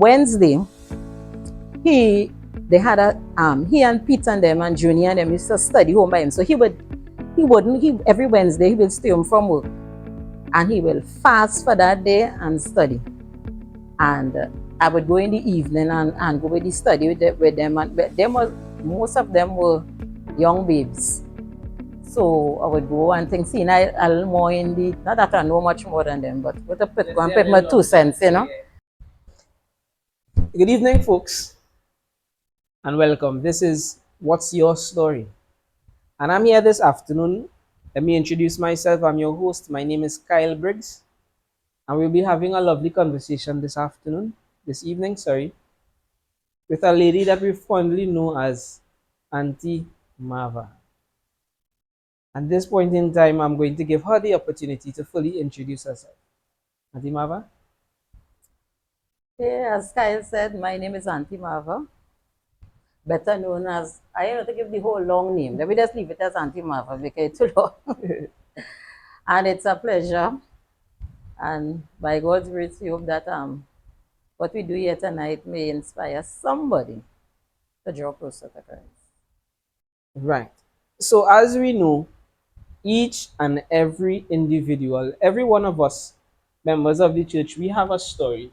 Wednesday, he they had a he and Pete and them and Junior and them used to study home by him. So he every Wednesday he will stay home from work and he will fast for that day and study. And I would go in the evening and go with the study with them. And most of them were young babes. So I would go and think, see, I'll more in the, not that I know much more than them, but with a put, go and put my 2 cents, you know. Good evening, folks, and welcome. This is What's Your Story? And I'm here this afternoon. Let me introduce myself. I'm your host. My name is Kyle Briggs, and we'll be having a lovely conversation this evening, with a lady that we fondly know as Auntie Marva. At this point in time, I'm going to give her the opportunity to fully introduce herself. Auntie Marva? Yeah, as Kyle said, my name is Auntie Marva, better known as, I don't know to give the whole long name. Let me just leave it as Auntie Marva because it's too long. And it's a pleasure. And by God's grace, we hope that what we do here tonight may inspire somebody to draw closer to Christ. Right. So, as we know, each and every individual, every one of us, members of the church, we have a story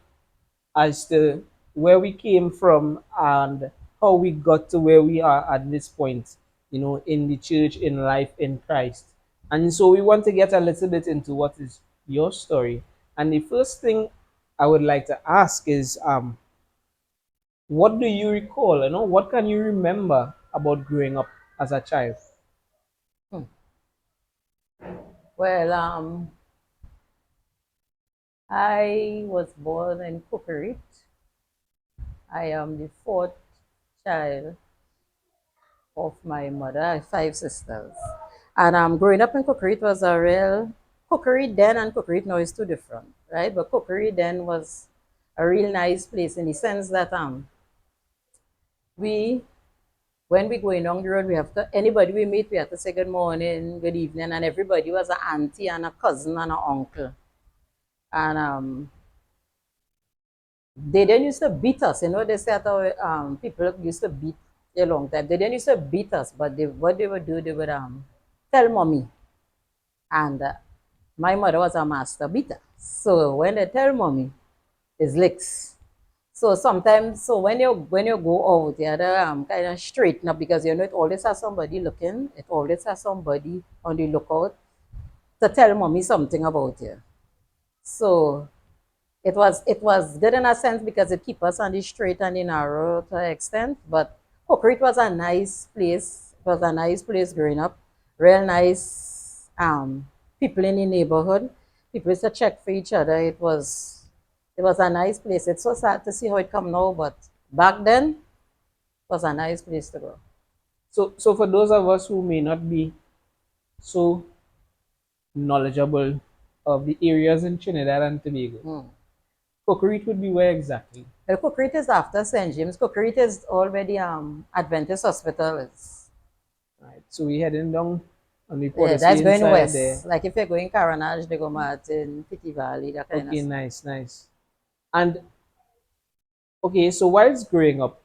as to where we came from and how we got to where we are at this point, in the church, in life, in Christ. And so we want to get a little bit into what is your story. And the first thing I would like to ask is, what do you recall? What can you remember about growing up as a child? Hmm. Well, I was born in Kukurit. I am the fourth child of my mother. I have 5 sisters. And growing up in Kukurit was a real, Kukurit then and Kukurit now is too different, right? But Kukurit then was a real nice place in the sense that we, when we going down the road, we have to, anybody we meet, we have to say good morning, good evening, and everybody was an auntie and a cousin and an uncle. And they didn't used to beat us. You know, they said people used to beat a long time. They didn't used to beat us, but what they would do, they would tell mommy. And my mother was a master beater. So when they tell mommy, it's licks. So sometimes, so when you go out, you have to kind of straighten up because you know it always has somebody looking. It always has somebody on the lookout to tell mommy something about you. So it was good in a sense because it keep us on the straight and the narrow to an extent. But Hooker, it was a nice place. It was a nice place growing up. Real nice people in the neighborhood. People used to check for each other. It was a nice place. It's so sad to see how it come now, but back then it was a nice place to go. So for those of us who may not be so knowledgeable of the areas in Trinidad and Tobago, Hmm. Cocorite would be where exactly? Well, Cookrit is after St. James. Cookrit is already Adventist Hospital. Right. So we heading down on the Port Yeah, of that's Spain going side there. west. Like if you're going Caranage, they go Martin, Pity Valley, that kind of Okay, stuff. nice, nice. And okay, so whilst growing up,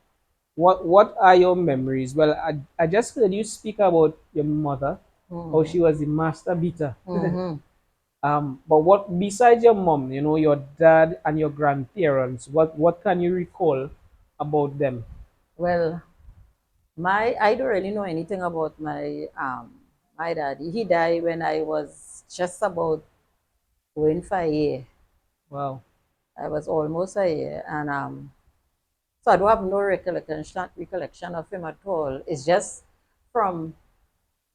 what are your memories? Well, I just heard you speak about your mother, how Mm-hmm. she was the master beater. Mm-hmm. But what besides your mom, your dad and your grandparents, what can you recall about them? Well, I don't really know anything about my daddy. He died when I was just about going for a year. Wow. I was almost a year, and so I don't have no recollection of him at all. It's just from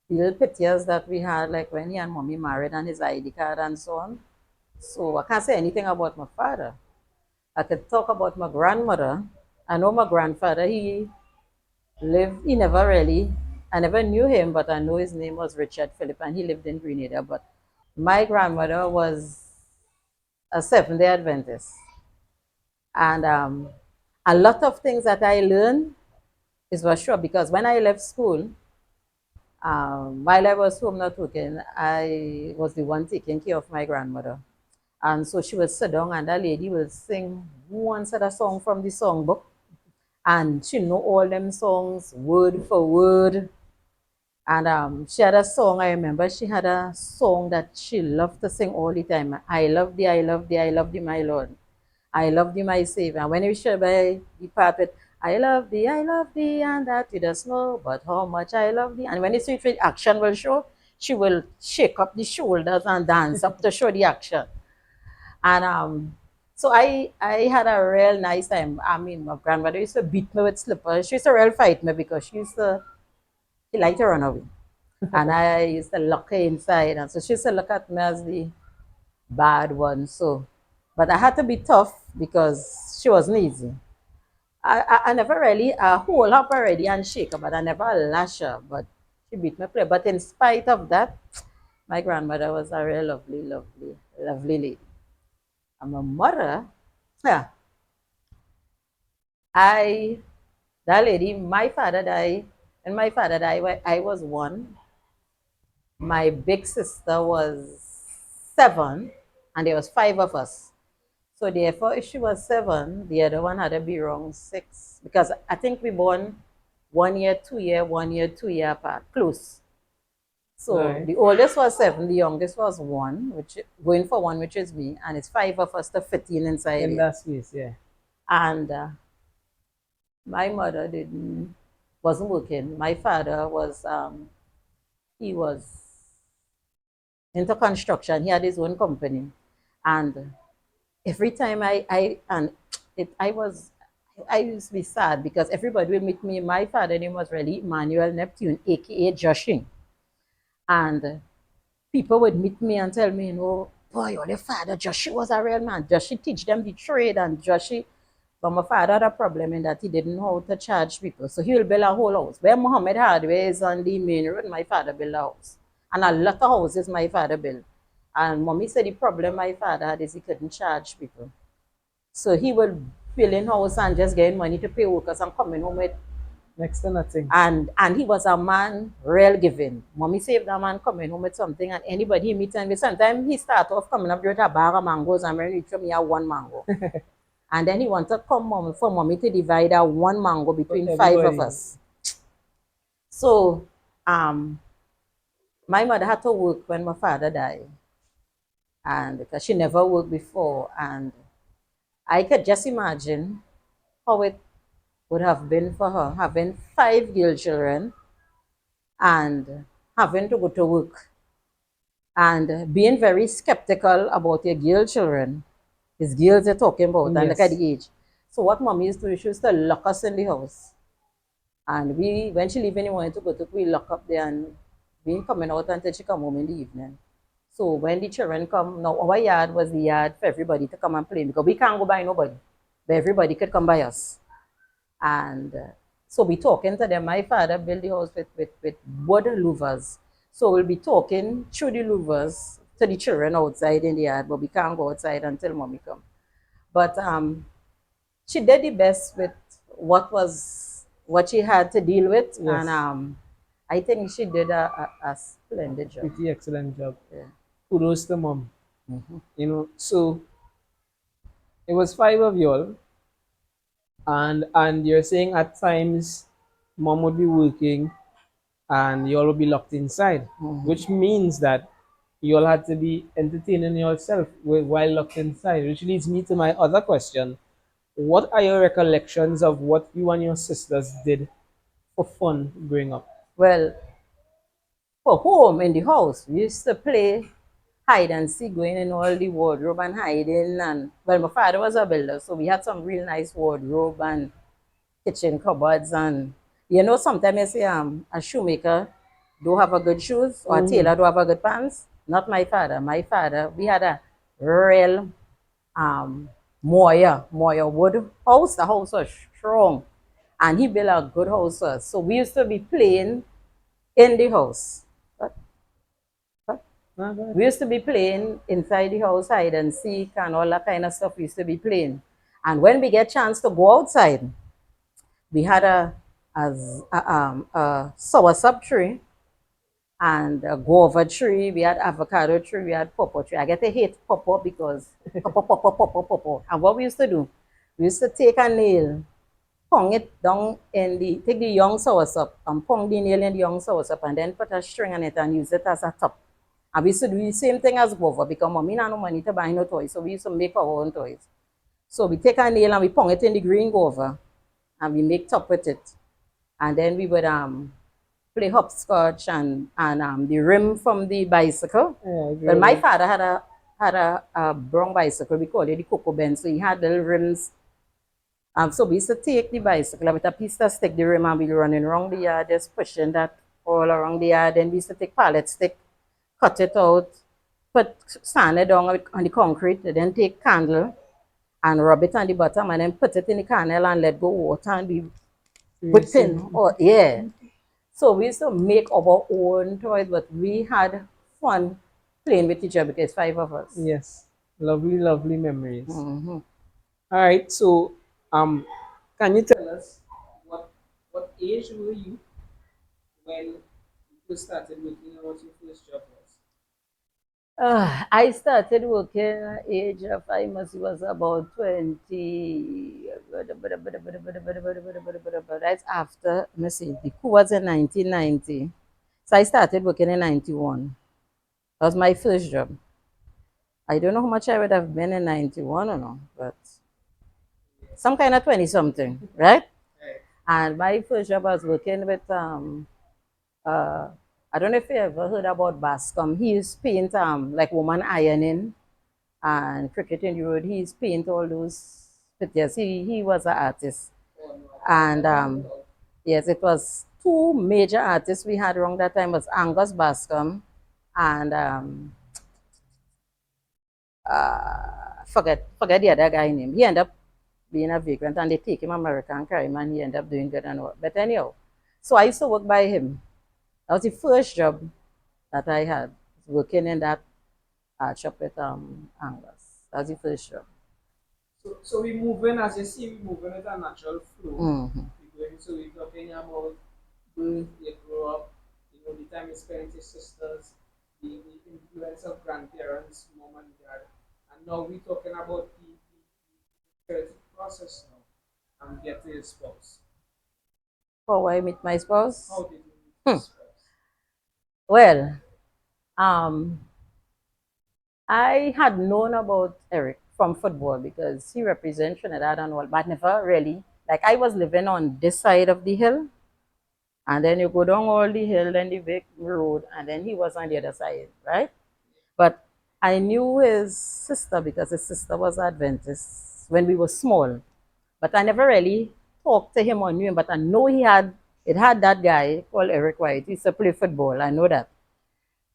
the little pictures that we had, like when he and mommy married and his ID card and so on. So I can't say anything about my father. I could talk about my grandmother. I know my grandfather, he never really, I never knew him, but I know his name was Richard Phillip and he lived in Grenada. But my grandmother was a Seventh day Adventist. And a lot of things that I learned is for sure because when I left school, while I was home not working, I was the one taking care of my grandmother. And so she would sit down and that lady will sing one set of song from the songbook. And she know all them songs word for word. And she had a song, I remember she had a song that she loved to sing all the time. I love thee, I love thee, I love thee, my Lord. I love thee, my Savior. And when we share by the part with, I love thee, and that you just know, but how much I love thee. And when the sweet action will show, she will shake up the shoulders and dance up to show the action. And so I had a real nice time. I mean, my grandmother used to beat me with slippers. She used to real fight me because she liked to run away. And I used to lock her inside. And so she used to look at me as the bad one. So, but I had to be tough because she wasn't easy. I never really hold up already and shake her, but I never lash her. But she beat me play. But in spite of that, my grandmother was a real lovely, lovely, lovely lady. And my mother, yeah, I that lady, my father died, and my father died when I was one. My big sister was seven, and there was five of us. So therefore, if she was seven, the other one had to be around six. Because I think we born 1 year, 2 year, 1 year, 2 year apart, close. So Right. the oldest was seven, the youngest was one, which going for one, which is me, and it's five of us to fit in inside In here. that space, yeah. And my mother didn't wasn't working. My father was he was into construction. He had his own company, and every time I and it I used to be sad because everybody will meet me. My father name was really Emmanuel Neptune, aka Joshing, and people would meet me and tell me, boy, your father Joshi was a real man. Joshi teach them the trade, and Joshi. But my father had a problem in that he didn't know how to charge people. So he will build a whole house. Where Muhammad Hardware is on the main road, my father built a house. And a lot of houses my father built. And mommy said the problem my father had is he couldn't charge people. So he would build in house and just getting money to pay workers and coming home with Next to nothing. and he was a man real giving. Mommy saved that man coming home with something and anybody he meets and with sometimes he start off coming up with a bag of mangoes and when he reach me a one mango. And then he wanted to come for mommy to divide that one mango For between five of everybody. us. So my mother had to work when my father died. And because she never worked before. And I could just imagine how it would have been for her having five girl children and having to go to work and being very skeptical about your girl children. His girls they're talking about and look at Yes. the age. So what mommy used to do, she used to lock us in the house. And we, when she leave anywhere to go to, we lock up there and we ain't coming out until she come home in the evening. So when the children come, now our yard was the yard for everybody to come and play because we can't go by nobody, but everybody could come by us. And so we talking to them. My father built the house with wood louvers. So we'll be talking through the louvers to the children outside in the yard, but we can't go outside until mommy come. But she did the best with what she had to deal with, and Yes. I think she did a splendid job. Pretty excellent job. Yeah. Kudos to mom. Mm-hmm. So it was five of y'all, and you're saying at times mom would be working and y'all would be locked inside, Mm-hmm. which means that you all had to be entertaining yourself while locked inside, which leads me to my other question. What are your recollections of what you and your sisters did for fun growing up? Well, for home in the house, we used to play hide and seek, going in all the wardrobe and hiding. And well, my father was a builder, so we had some real nice wardrobe and kitchen cupboards. And sometimes you say a shoemaker do have a good shoes or a Mm-hmm. tailor do have a good pants. Not my father. My father, we had a real um Moya wood house. The house was strong, and he built a good house for us. So we used to be playing in the house. But Ah, good. we used to be playing inside the house, hide and seek, and all that kind of stuff. We used to be playing. And when we get chance to go outside, we had a soursop tree, and a guava tree, we had avocado tree, we had pawpaw tree. I get to hate pawpaw because pawpaw, pawpaw, pawpaw, pawpaw. And what we used to do, we used to take a nail, pong it down in the, take the young soursop and pong the nail in the young soursop and then put a string on it and use it as a top. And we used to do the same thing as guava because mommy had no money to buy no toys, so we used to make our own toys. So we take a nail and we pong it in the green guava and we make top with it. And then we would play hopscotch and the rim from the bicycle. Yeah, Well, my really. father had a brown bicycle. We call it the Coco Bend. So he had little rims. So we used to take the bicycle with a piece of stick, the rim, and we running around the yard, just pushing that all around the yard. Then we used to take pallet stick, cut it out, put sand it down on the concrete, then take candle and rub it on the bottom, and then put it in the candle and let go water and be whipping. Oh yeah. So we used to make our own toys, but we had fun playing with each other because five of us. Yes. Lovely, lovely memories. Mm-hmm. All right. So, um, can you tell us what age were you when you first started working and what your first job was? I started working at the age of, I must was about 20. That's after, let me see, the coup was in 1990. So I started working in 91. That was my first job. I don't know how much I would have been in 91 or no, but some kind of 20 something, right? Right. And my first job I was working with uh I don't know if you ever heard about Bascom. He used to paint like woman ironing and cricket in the road. He used to paint all those pictures. He was an artist. Oh, no, And I don't know. yes, it was two major artists we had around that time was Angus Bascom and forget the other guy name. He ended up being a vagrant and they take him America and carry him and he ended up doing good and all. But anyhow, so I used to work by him. That was the first job that I had, working in that shop with Angus. That was the first job. So we moving, as you see, we moving at a natural flow. Mm-hmm. We going, so we're talking about birth, you grow up, you know, the time you spend with your sisters, the influence of grandparents, mom and dad. And now we're talking about the creative process now and get to your spouse. How I meet my spouse? How did you meet your Hmm. spouse? Well, um, I had known about Eric from football because he represents Trinidad and all, but never really. Like I was living on this side of the hill, and then you go down all the hill, then the big road, and then he was on the other side, right? But I knew his sister because his sister was Adventist when we were small. But I never really talked to him or knew him. But I know it had that guy called Eric White. He used to play football. I know that.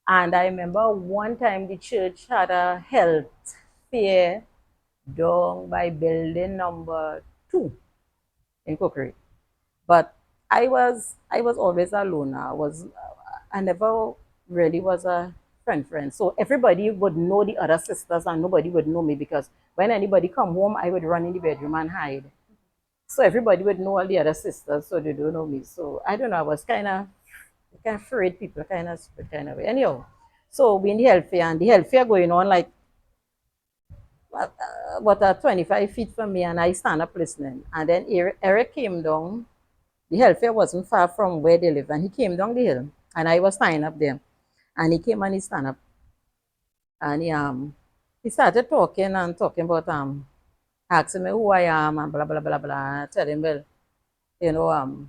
And I remember one time the church had a health fair down by building number 2 in Cookery. But I was always a loner. I never really was a friend. So everybody would know the other sisters and nobody would know me because when anybody come home, I would run in the bedroom and hide. So everybody would know all the other sisters, so they don't know me. So I don't know. I was kind of afraid people kind of way. Anyhow, so we in the health fair and the health fair going on like about 25 feet from me, and I stand up listening. And then Eric came down. The health fair wasn't far from where they live, and he came down the hill, and I was standing up there, and he came and he stand up, and he started talking about asking me who I am and blah blah blah blah. Tell him well, you know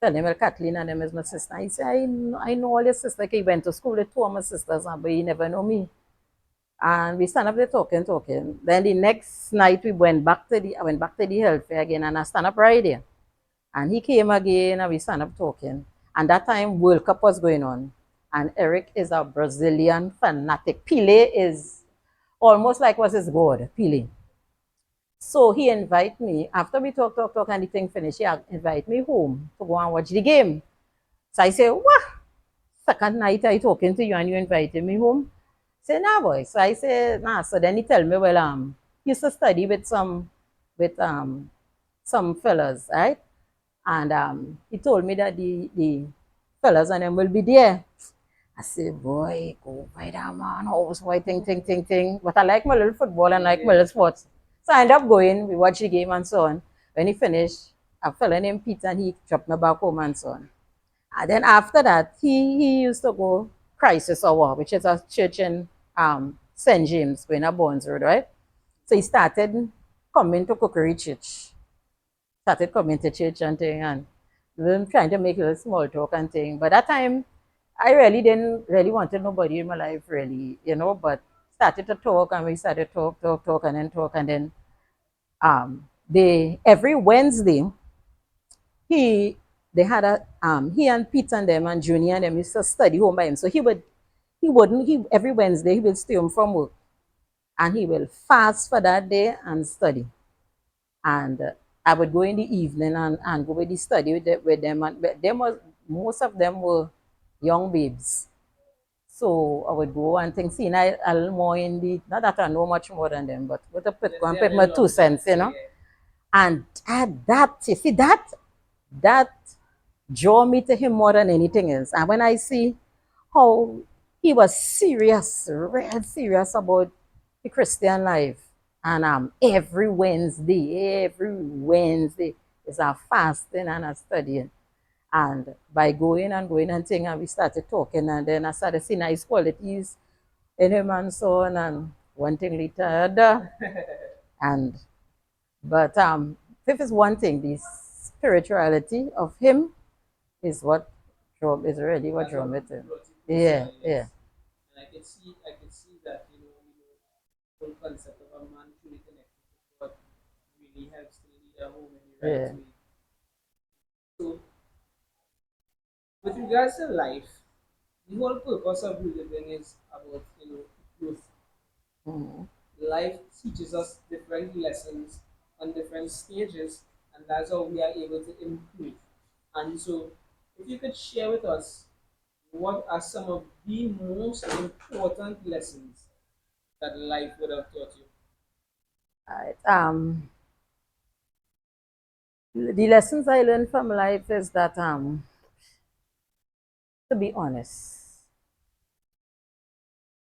tell him well Kathleen and them is my sister. He said I know all your sisters. Like, he went to school with two of my sisters, but he never know me. And we stand up there talking. Then the next night I went back to the health fair again, and I stand up right there. And he came again and we stand up talking. And that time World Cup was going on. And Eric is a Brazilian fanatic. Pele is almost like was his god, Pele. So he invite me, after we talk, and the thing finished, he invite me home to go and watch the game. So I say, what? Second night I talking to you and you invited me home? Say, nah, boy. So I say, nah. So then he tell me, well, he used to study with some fellas, right? And he told me that the fellas and them will be there. I say, boy, go by that man house, boy, ting. But I like my little football and like my little sports. So I end up going, we watch the game and so on. When he finished, a fella named Peter and he dropped me back home and so on. And then after that, he used to go Crisis Hour, which is a church in St. James, going up Bones Road, right? So he started coming to Cookery Church. Started coming to church and thing and trying to make a little small talk and thing. But that time I really didn't really wanted nobody in my life really, but started to talk and we started talk and then they every Wednesday he they had a he and Pete and them and Junior and them used to study home by him. So he every Wednesday he will stay home from work and he will fast for that day and study. And I would go in the evening and go with the study with them and them was most of them were young babes. So I would go and think, see, I little more in the, not that I know much more than them, but with a put, go and put my 2 cents, And that, you see, that draw me to him more than anything else. And when I see how he was serious, real serious about the Christian life, and every Wednesday is a fasting and a studying. And by going and thing, and we started talking, and then I started seeing nice qualities in him and so on, and one thing lead to other. And but fifth is one thing, the spirituality of him is what is really what drew me to him. Yeah, yeah, And I could see that, whole concept of a man truly connected to God really helps to lead a home in the right yeah. way. So, with regards to life, the whole purpose of living is about, growth. Mhm. Life teaches us different lessons on different stages, and that's how we are able to improve. And so, if you could share with us what are some of the most important lessons that life would have taught you? Right. The lessons I learned from life is that to be honest,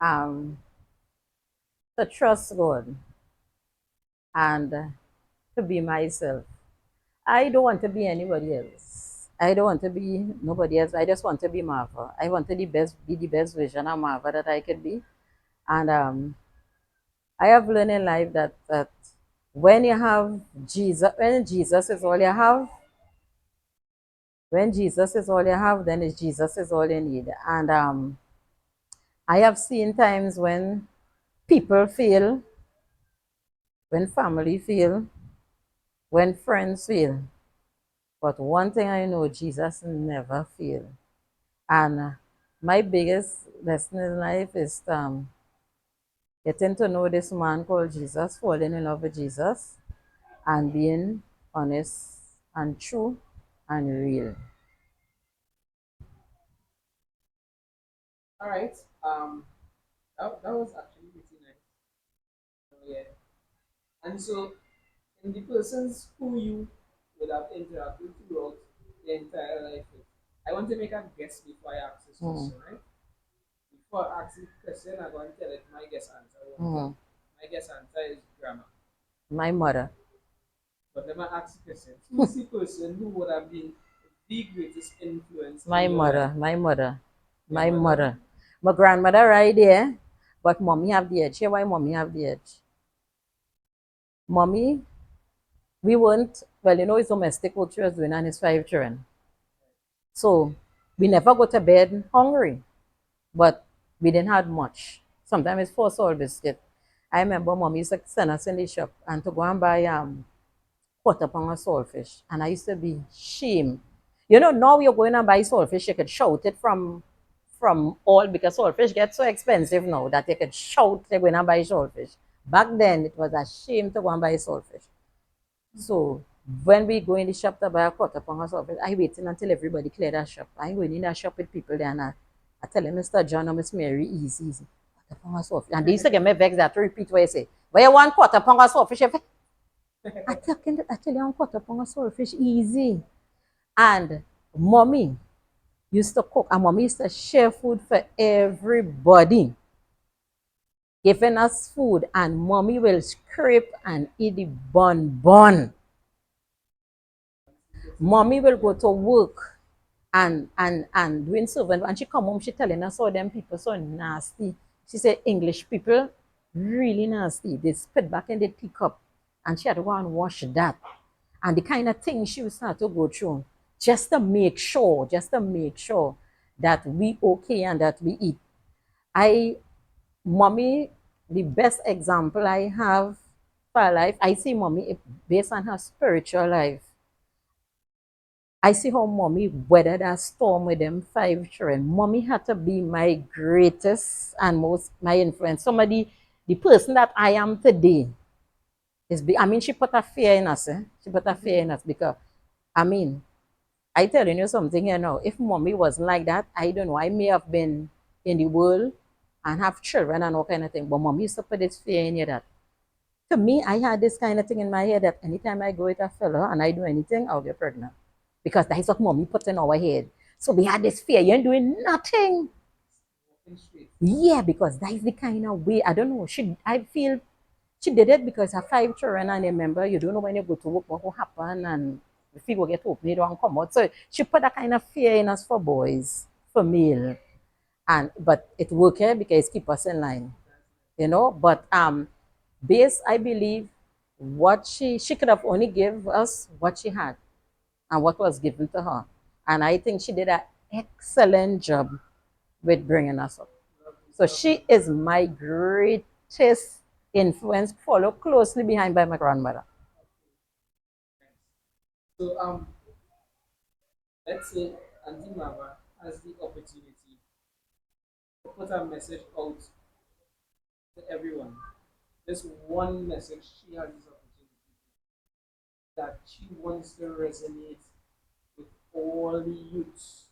um, to trust God and to be myself. I don't want to be anybody else. I don't want to be nobody else. I just want to be Marva. I want to be the best version of Marva that I could be. And I have learned in life that when you have Jesus, when Jesus is all you have, then Jesus is all you need. And I have seen times when people fail, when family fail, when friends fail. But one thing I know, Jesus never fail. And my biggest lesson in life is getting to know this man called Jesus, falling in love with Jesus, and being honest and true and real. All right. That was actually pretty nice. So, yeah. And so, in the persons who you would have interacted throughout the entire life with, I want to make a guess before I ask this Mm, question, right? Before I ask the question, I'm going to tell it my guess answer. mm. My guess answer is grandma. My mother. But let me ask the question. Who's the person who would have been the greatest influence in My your life? mother, my mother, Your my mother? mother. My grandmother right there, but mommy have the edge. Here why mommy have the edge. Mommy, we weren't, well, it's domestic work she was doing and it's 5 children. So we never go to bed hungry, but we didn't have much. Sometimes it's 4 salt biscuit. I remember mommy used to send us in the shop and to go and buy quarter pound of saltfish. And I used to be shame. Now you're going and buy saltfish, you could shout it from all because saltfish get so expensive now that you could shout they're going to buy saltfish. Back then it was a shame to go and buy saltfish. So when we go in the shop to buy a quarter pound of saltfish, I waiting until everybody clear that shop. I go in that shop with people there and I tell them, Mr. John or Miss Mary, easy. Quarter pound of saltfish. And they used to get me vexed that to repeat what I say. Where you want quarter pound of saltfish? I tell you, I'm quarter pound of saltfish easy. And mommy used to cook, and mommy used to share food for everybody, giving us food, and mommy will scrape and eat the bun. Mommy will go to work and doing servant. And she come home, she telling us all them people so nasty. She said English people really nasty. They spit back in the teacup, and she had to go and wash that. And the kind of thing she would start to go through just to make sure that we okay and that we eat. I mommy, the best example I have for her life, I see mommy based on her spiritual life. I see how mommy weathered that storm with them 5 children. Mommy had to be my greatest and most my influence. Somebody, the person that I am today I mean, she put a fear in us. She put a fear in us because, I mean, I telling you something here now. If mommy wasn't like that, I don't know. I may have been in the world and have children and all kind of thing. But mommy used to put this fear in you that to me, I had this kind of thing in my head that anytime I go with a fella and I do anything, I'll get pregnant. Because that's what mommy put in our head. So we had this fear, you ain't doing nothing. Yeah, because that's the kind of way, I don't know. I feel she did it because her 5 children, and remember, you don't know when you go to work what will happen, and if you go get open, you don't come out. So she put that kind of fear in us for boys, for male. And but it worked because it keep us in line, you know. But base, I believe what she could have only give us what she had and what was given to her. And I think she did an excellent job with bringing us up. So she is my greatest influence, followed closely behind by my grandmother. So let's say Auntie Marva has the opportunity to put a message out to everyone. This one message she has this opportunity that she wants to resonate with all the youths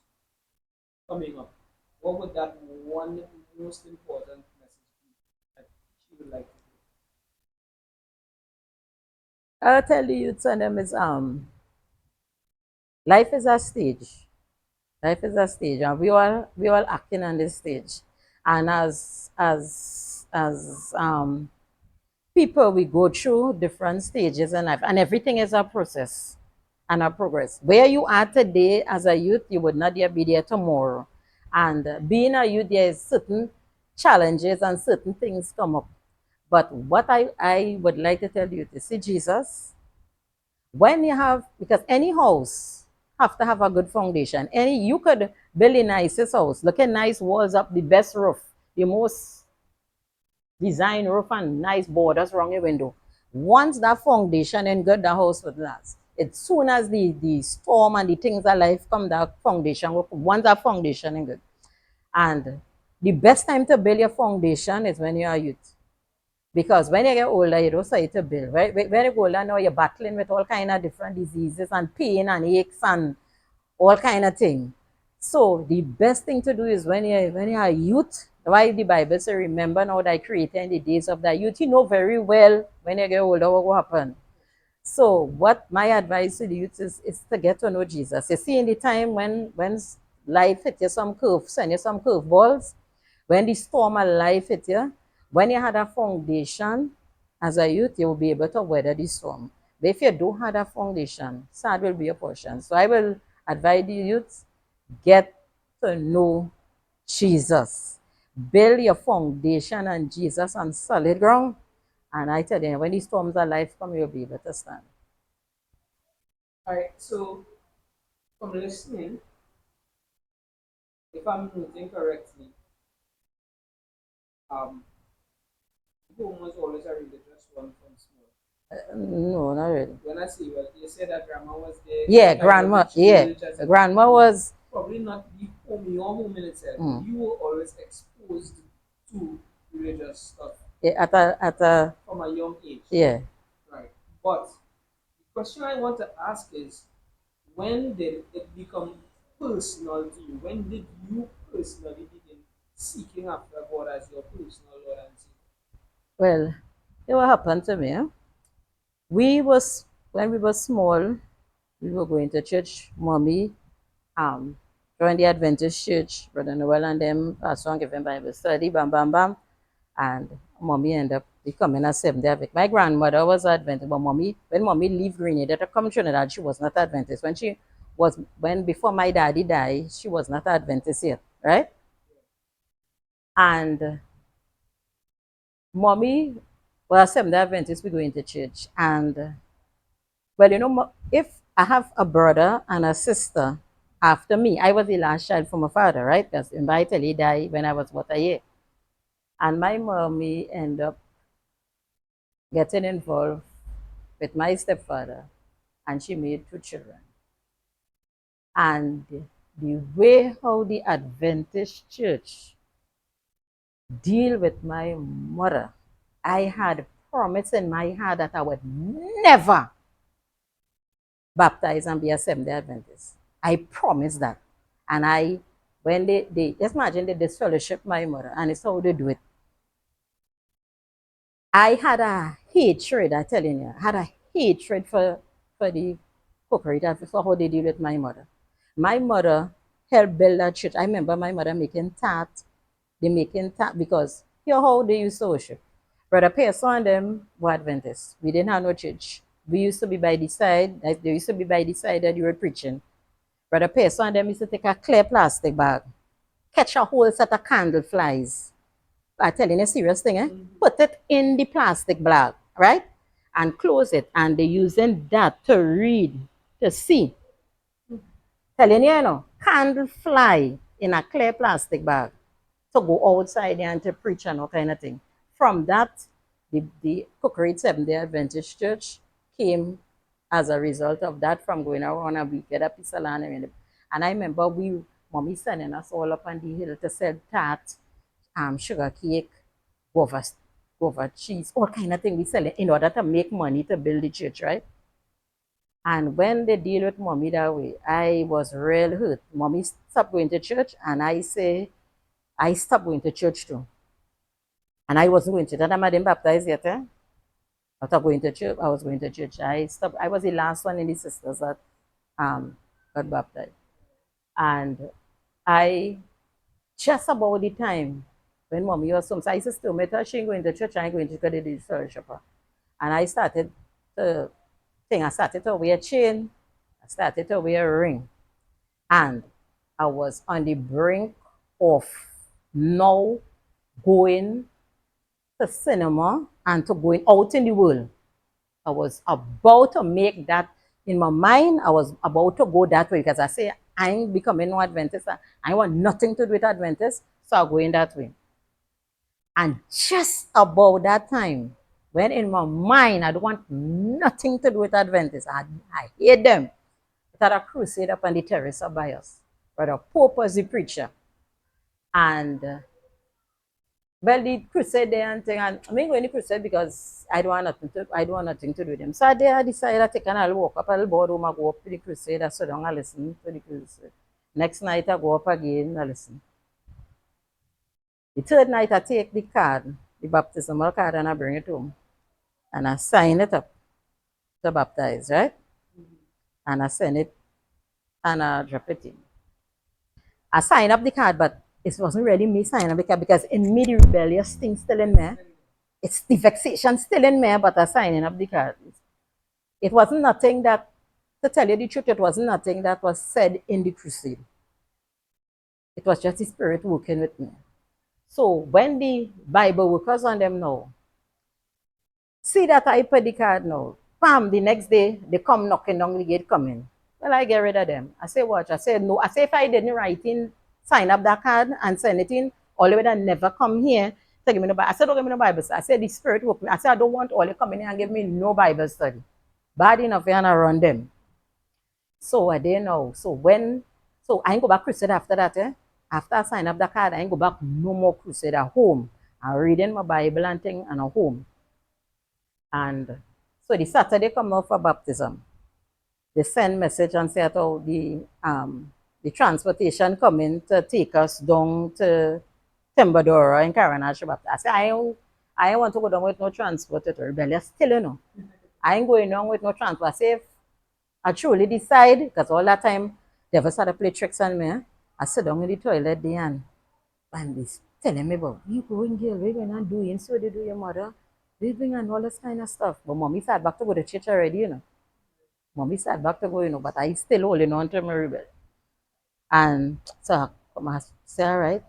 coming up. What would that one most important message be that she would like to I'll tell the youths and them is life is a stage. Life is a stage, and we all acting on this stage. And as people, we go through different stages in life, and everything is a process and a progress. Where you are today as a youth, you would not be there tomorrow. And being a youth, there is certain challenges and certain things come up. But what I would like to tell you to see Jesus, when you have, because any house have to have a good foundation. Any you could build a nicest house, looking nice walls up, the best roof, the most design roof and nice borders around your window. Once that foundation and good, the house would last. As soon as the storm and the things of life come, that foundation will once that foundation is good. And the best time to build your foundation is when you are youth. Because when you get older, you don't say to build. Right? When you get older now, you're battling with all kind of different diseases and pain and aches and all kind of thing. So the best thing to do is when you are youth, why the Bible says, remember now that I created in the days of that youth. You know very well when you get older what will happen. So what my advice to the youth is to get to know Jesus. You see, in the time when life hit you some curves, send you some curveballs, when the storm of life hit you, when you had a foundation as a youth, you will be able to weather the storm. But if you don't have a foundation, sad will be your portion. So I will advise the youth, get to know Jesus. Build your foundation on Jesus on solid ground. And I tell you, when the storms of life come, you'll be able to stand. All right, so from listening, if I'm noting correctly, um, home was always a religious one from small. No, not really. When I say, well, you said that grandma was there, Yeah, kind of the grandma. Yeah, church as grandma was. probably not the home, your home in itself. Mm, You were always exposed to religious stuff yeah, at a from a young age. yeah. Right. But the question I want to ask is, when did it become personal to you? When did you personally begin seeking after God as your personal Lord and Savior? Well, it what happened to me. We was when we were small, we were going to church. Mommy, um, join the Adventist church. Brother Noel and them pass on, give them Bible study, bam, bam, bam. And mommy ended up becoming a Seventh-day Adventist. My grandmother was Adventist, but mommy, when mommy left Grenada to come to Trinidad, she was not Adventist. When before my daddy died, she was not Adventist yet, right? And mommy was Seventh-day Adventist. We go into church, and well, if I have a brother and a sister after me, I was the last child from my father, right? Because my he died when I was what a year, and my mommy ended up getting involved with my stepfather, and she made two children. And the way how the Adventist church deal with my mother, I had promise in my heart that I would never baptize and be a Seventh-day Adventist. I promise that. And when they just imagine they disfellowship my mother, and it's how they do it. I had a hatred, I'm telling you, I had a hatred for the cookery, for how they deal with my mother. My mother helped build that church. I remember my mother making tart. They making tart because here how they used to worship. Brother Pearson and them were Adventists. We didn't have no church. We used to be by the side. They used to be by the side that you were preaching. Brother Pearson and them used to take a clear plastic bag, catch a whole set of candle flies. I'm telling you a serious thing, eh? Put it in the plastic bag, right? And close it. And they're using that to read, to see. Telling candle fly in a clear plastic bag to go outside and to preach and all kind of thing. From that, the Cookery Seventh-day Adventist Church came as a result of that from going around and we get a piece of land. And I remember mommy sending us all up on the hill to sell tart, sugar cake, guava, guava cheese, all kind of thing we sell in order to make money to build the church, right? And when they deal with mommy that way, I was real hurt. Mommy stopped going to church, and I stopped going to church too. And I wasn't going to that. I didn't baptize yet. Eh? After going to church, I was going to church. I stopped. I was the last one in the sisters that um, got baptized. And I just about the time when mommy was home, so I used to tell her she ain't going to church, I ain't going to go to the fellowship. And I started to think, I started to wear a chain, I started to wear a ring. And I was on the brink of now going to cinema and to going out in the world. I was about to make that in my mind. I was about to go that way because I say I ain't becoming no Adventist. I want nothing to do with Adventist, so I'm going that way. And just about that time, when in my mind I don't want nothing to do with Adventists, I hate them. It had a crusade up on the terrace of Bios. Brother Pope was the preacher. And well, the crusade there and thing, and I mean going to crusade because I don't want nothing to do with them. So there I decided to take and I'll walk up a little boardroom, I go up to the crusade, I sit down and listen to the crusade. Next night I go up again and listen. The third night I take the card, the baptismal card, and I bring it home. And I sign it up to baptize, right? And I send it and I drop it in. I sign up the card, but it wasn't really me signing up the card because in me the rebellious thing still in me. It's the vexation still in me, but I'm signing up the card. It wasn't nothing that, to tell you the truth, it wasn't nothing that was said in the crusade. It was just the Spirit working with me. So when the Bible workers on them now, see that I put the card now, bam, the next day they come knocking down the gate coming. Well, I get rid of them. I say, watch. I said, no. I say, if I didn't write in, sign up that card and send it in, all the way that never come here to give me no Bible. I said, don't give me no Bible study. I said, the Spirit work me. I said, I don't want all you coming in and give me no Bible study. Bad enough, and I run them. So I didn't know. So I ain't go back crusade after that. Eh? After I sign up the card, I ain't go back no more crusade at home. I'm reading my Bible and thing and at home. And so the Saturday come out for baptism. They send message and say that the transportation coming to take us down to Timberdora in Caranash Baptist. I say I ain't want to go down with no transport at rebellious still, you know. I ain't going down with no transport. I say if I truly decide, because all that time devil started to play tricks on me. I sit down in the toilet there and they telling me about, you going girl, we're going to do it, so they do your mother. They bring and all this kind of stuff. But mommy started back to go to church already, you know. Mommy started back to go, you know, but I still holding on to my rebel. And so I come and say, all right,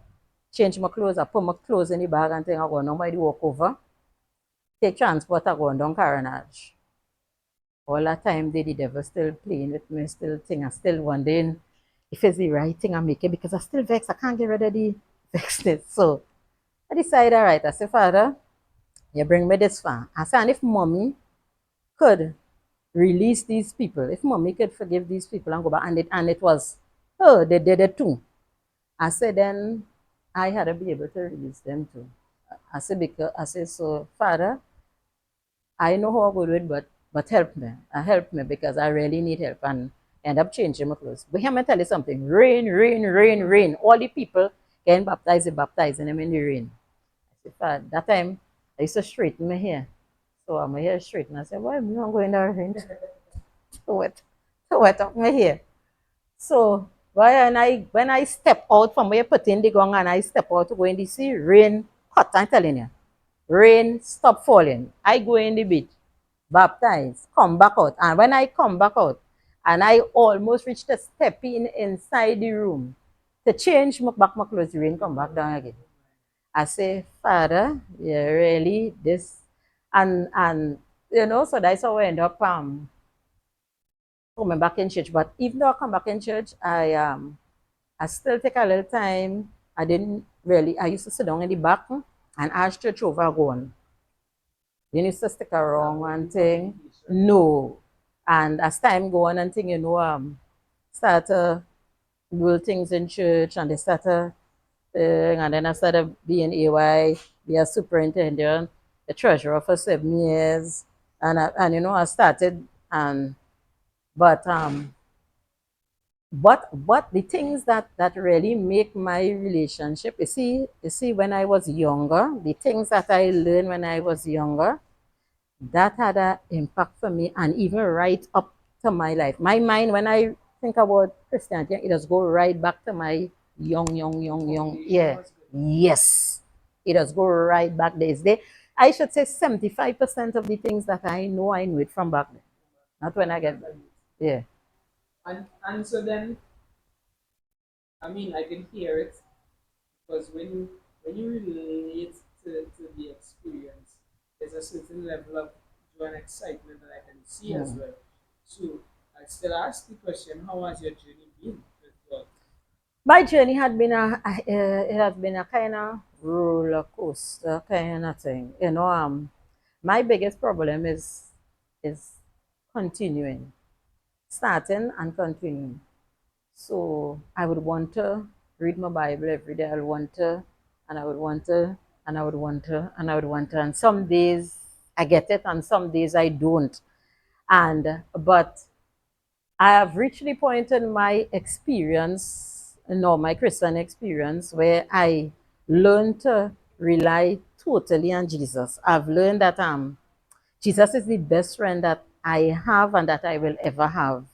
change my clothes, I put my clothes in the bag and think I go down by the walk over, take transport, I go down Carnage. All that time, the devil still playing with me, still thing, I still wondering if it's the right thing I'm making because I still vex. I can't get rid of the vexedness. So I decided, all right, I said, Father, you bring me this far. I said, and if mommy could release these people, if mommy could forgive these people and go back, and it was, oh, they did it too. I said, then I had to be able to release them too. I said, because I said, so Father, I know how I go do it, but help me. Help me because I really need help and end up changing my clothes. But here me tell you something. Rain, rain, rain, rain. All the people getting baptized, they baptizing them in the rain. I said, Father, that time I used to straighten my hair. So I'm hair straight. And I said, why am I going to rain to wet up my hair? So when I step out from where I put in the gong and I step out to go in the sea, rain cut, I'm telling you. Rain stop falling. I go in the beach, baptize, come back out. And when I come back out, and I almost reached the step in inside the room to change my clothes, the rain come back down again. I say, Father, yeah, really, this, and you know, so that's how I end up coming back in church. But even though I come back in church, I still take a little time. I didn't really. I used to sit down in the back and ask church over go on. Then used to stick around one thing. No. And as time go on and thing, you know, start to do things in church and they start to and then I started being AY, be a superintendent, the treasurer for 7 years. And you know, I started and but but the things that really make my relationship, you see when I was younger, the things that I learned when I was younger, that had an impact for me and even right up to my life. My mind, when I think about Christianity, it does go right back to my young. Yeah. Yes. It does go right back days. I should say 75% of the things that I know it from back then. Not when I get back. Yeah. And so then, I mean, I can hear it because when you relate to the experience, there's a certain level of joy and excitement that I can see as Mm. well. So I still ask the question, how has your journey been with God? My journey had been it has been a kind of roller coaster kind of thing. You know, my biggest problem is continuing, starting and continuing. So I would want to read my Bible every day. I would want to, and I would want to, and I would want to, and I would want to. And some days I get it, and some days I don't. And but I have reached the point in my experience, my Christian experience, where I learned to rely totally on Jesus. I've learned that Jesus is the best friend that I have and that I will ever have.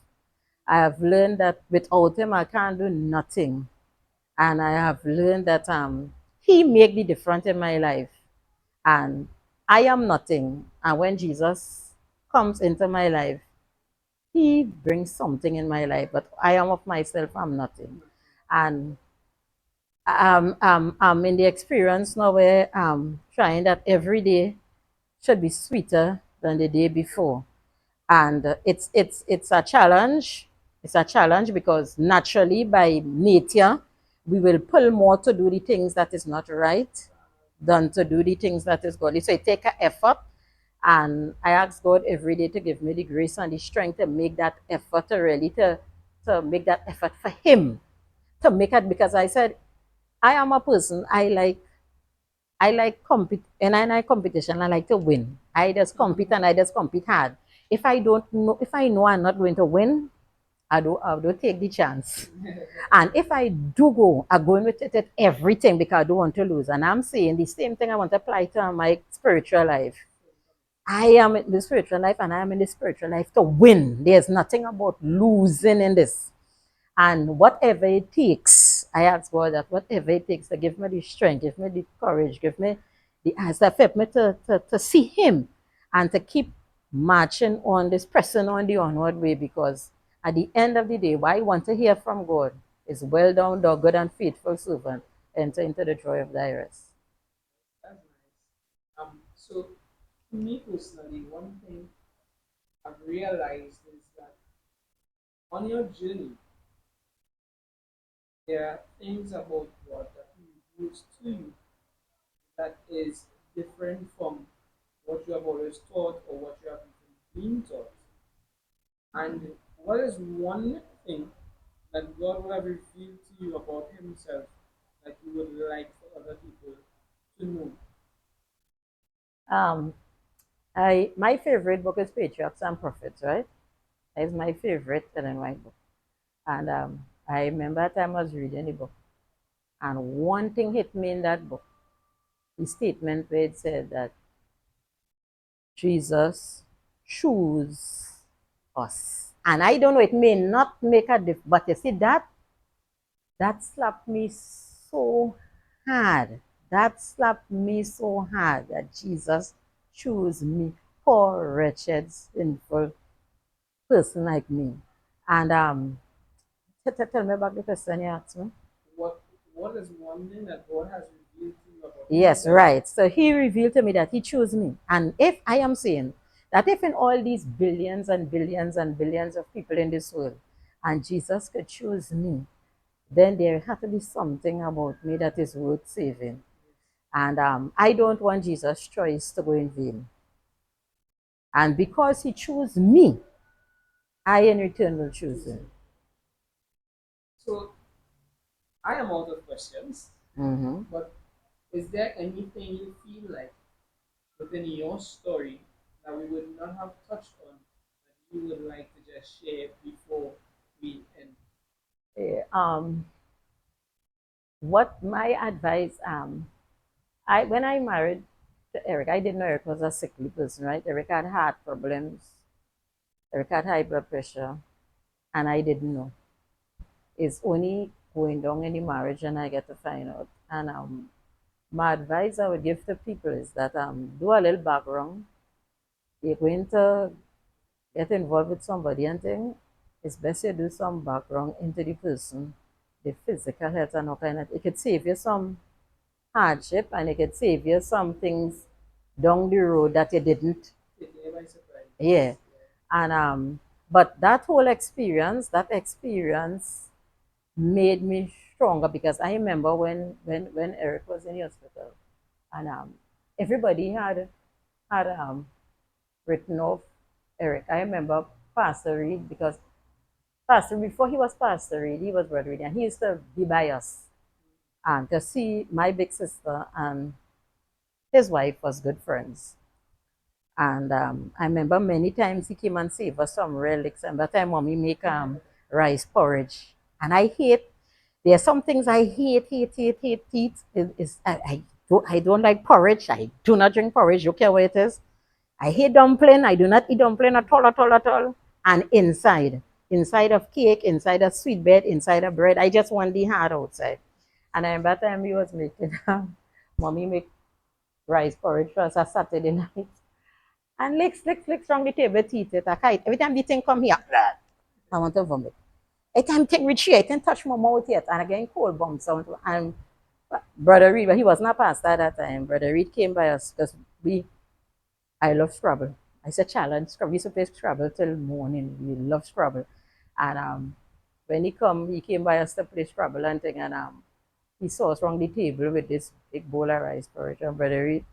I have learned that without him I can't do nothing. And I have learned that he made the difference in my life. And I am nothing. And when Jesus comes into my life, he brings something in my life, but I am of myself, I'm nothing. And I'm in the experience now where I'm trying that every day should be sweeter than the day before. And it's a challenge. It's a challenge because naturally, by nature, we will pull more to do the things that is not right than to do the things that is godly. So it take an effort, and I ask God every day to give me the grace and the strength to make that effort to make that effort for Him to make it because I said I am a person I like compete and I like competition. I like to win. I just compete and I just compete hard. If I know I'm not going to win, I don't take the chance. And if I do go, I go in with it everything because I don't want to lose. And I'm saying the same thing I want to apply to my spiritual life. I am in the spiritual life and I am in the spiritual life to win. There's nothing about losing in this. And whatever it takes, I ask God that whatever it takes to give me the strength, give me the courage, give me the eyes that help me to see Him and to keep marching on this, pressing on the onward way, because at the end of the day, what I want to hear from God is, well done, thou good and faithful servant, enter into the joy of thy rest. That's nice. So to me personally, one thing I've realized is that on your journey, there are things about God that He reveals to you that is different from what you have always taught or what you have even been taught. And what is one thing that God would have revealed to you about Himself that you would like for other people to know? Um, my favorite book is Patriarchs and Prophets, right? It's my favorite Ellen White book. And I remember at the time I was reading the book, and one thing hit me in that book, the statement where it said that Jesus choose us. And I don't know, it may not make a difference, but you see that slapped me so hard. That slapped me so hard that Jesus chose me, poor, wretched, sinful person like me. And tell me about the question you asked me. What what is one thing that God has revealed to you about Yes, Himself? right. So he revealed to me that he chose me. And if I am saying that if in all these billions and billions and billions of people in this world, and Jesus could choose me, then there had to be something about me that is worth saving. And I don't want Jesus' choice to go in vain. And because he chose me, I in return will choose him. So I am out of questions, Mm-hmm. but is there anything you feel like within your story that we would not have touched on that you would like to just share before we end? Um, what my advice, I when I married to Eric, I didn't know Eric was a sickly person, right? Eric had heart problems, Eric had high blood pressure, and I didn't know. It's only going down in the marriage and I get to find out. And my advice I would give to people is that do a little background. You're going to get involved with somebody and thing, it's best you do some background into the person, the physical health and all kind of. It could save you some hardship and it could save you some things down the road that you didn't. Take me by surprise. Yeah. And but that experience made me stronger, because I remember when Eric was in the hospital and everybody had written off Eric. I remember Pastor Reed, because Pastor, before he was Pastor Reed, he was Brother Reed, and he used to be by us and to see my big sister and his wife was good friends. And I remember many times he came and saved us some relics. And that time, mommy make rice porridge, and I hate. There are some things I hate. I don't like porridge. I do not drink porridge. You care what it is? I hate dumpling. I do not eat dumpling at all. And inside of cake, inside of sweet bread, inside of bread, I just want the hard outside. And I remember that time he was making, mommy make rice porridge for us a Saturday night. And licks from the table, teeth it. I kite. Every time the thing come here, I want to vomit. Every time thing reach here, it didn't touch my mouth yet. And again, cold bumps. And Brother Reed, but he was not pastor at that time. Brother Reed came by us because I love Scrabble. I said challenge Scrabble. We used to play Scrabble till morning. We love Scrabble. And when he came by us to play Scrabble and thing, and he saw us around the table with this big bowl of rice porridge. And Brother Reed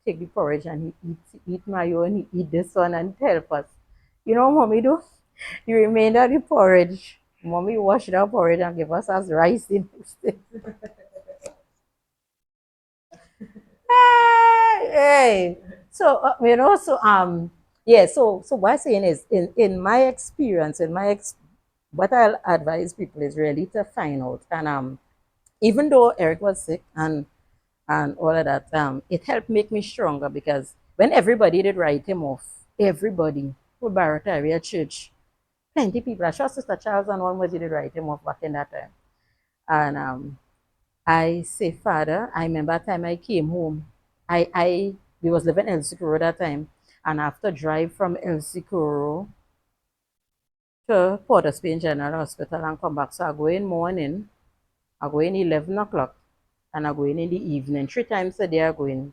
take the porridge and he eat my own, he eat this one and help us. You know, mommy do the remainder of the porridge. Mommy wash the porridge and give us as rice the next day. Hey. So yeah. So what I'm saying is, in my experience, what I'll advise people is really to find out. And even though Eric was sick and all of that, it helped make me stronger, because when everybody did write him off, everybody, who Barrett area church, plenty people, I sure Sister Charles and one was did write him off back in that time. And I say, Father, I remember that time I came home. We was living in El Securo that time. And after drive from El Securo to Port of Spain General Hospital and come back. So I go in morning, I go in 11 o'clock, and I go in the evening. 3 times a day I go in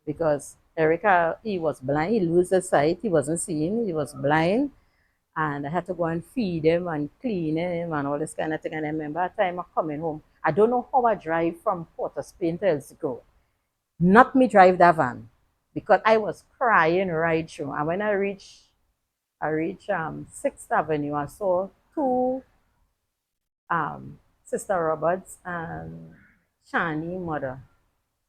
because Erica, he was blind. He lose his sight. He wasn't seeing. He was blind. And I had to go and feed him and clean him and all this kind of thing. And I remember that time I'm coming home. I don't know how I drive from Port of Spain to El Securo. Not me drive that van because I was crying right through. And when I reached 6th Avenue, I saw two Sister Roberts and Shani mother,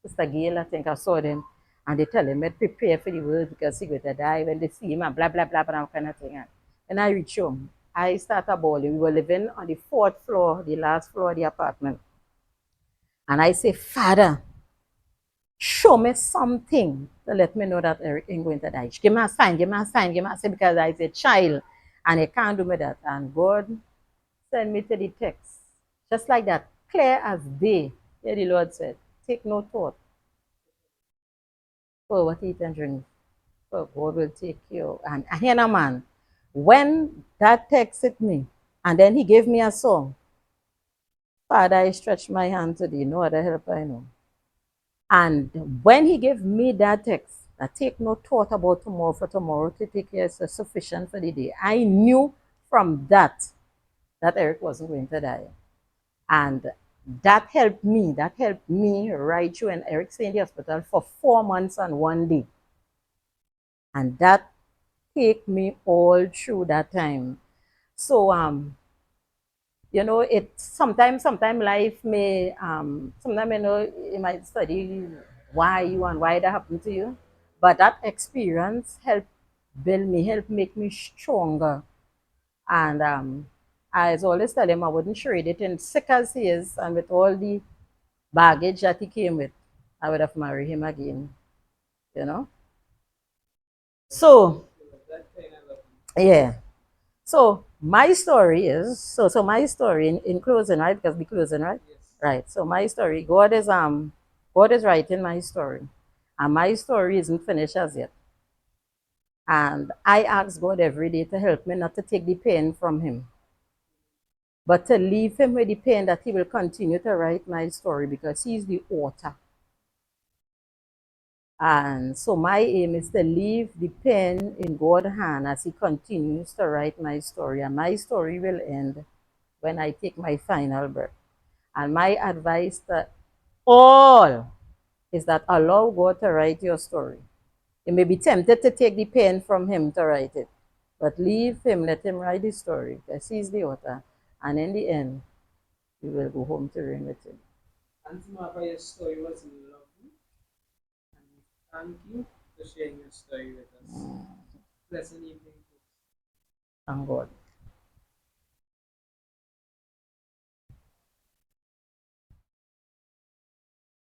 Sister Gail, I think I saw them. And they tell him, prepare for the world because he going to die when they see him and blah, blah, blah, blah, kind of thing. And I reach home. I started bawling. We were living on the 4th floor, the last floor of the apartment. And I say, Father, show me something to let me know that Eric ain't going to die. Give me a sign, give me a sign, give me a sign because I a child and he can't do me that. And God send me to the text. Just like that, clear as day. Here the Lord said, take no thought for what eat and drink, for God will take you. And here now, man, when that text hit me, and then he gave me a song, Father, I stretch my hand to thee, no other help I know. And when he gave me that text, I take no thought about tomorrow, for tomorrow to take care is sufficient for the day. I knew from that Eric wasn't going to die. And that helped me right through and Eric stayed in the hospital for 4 months and 1 day. And that take me all through that time. So it sometimes life may sometimes you might study why you and why that happened to you. But that experience helped build me, helped make me stronger. And I always tell him I wouldn't trade it in sick as he is and with all the baggage that he came with, I would have married him again, you know. So yeah. So my story is so my story in closing, right? Because we closing, right? Right. So my story, God is writing my story. And my story isn't finished as yet. And I ask God every day to help me not to take the pain from him, but to leave him with the pain that he will continue to write my story because he's the author. And so my aim is to leave the pen in God's hand as he continues to write my story. And my story will end when I take my final breath. And my advice to all is that allow God to write your story. You may be tempted to take the pen from him to write it, but leave him, let him write the story because he's the author. And in the end, you will go home to reign with him. Auntie Marva, your story was lovely, and we thank you for sharing your story with us. Pleasant evening. Thank God.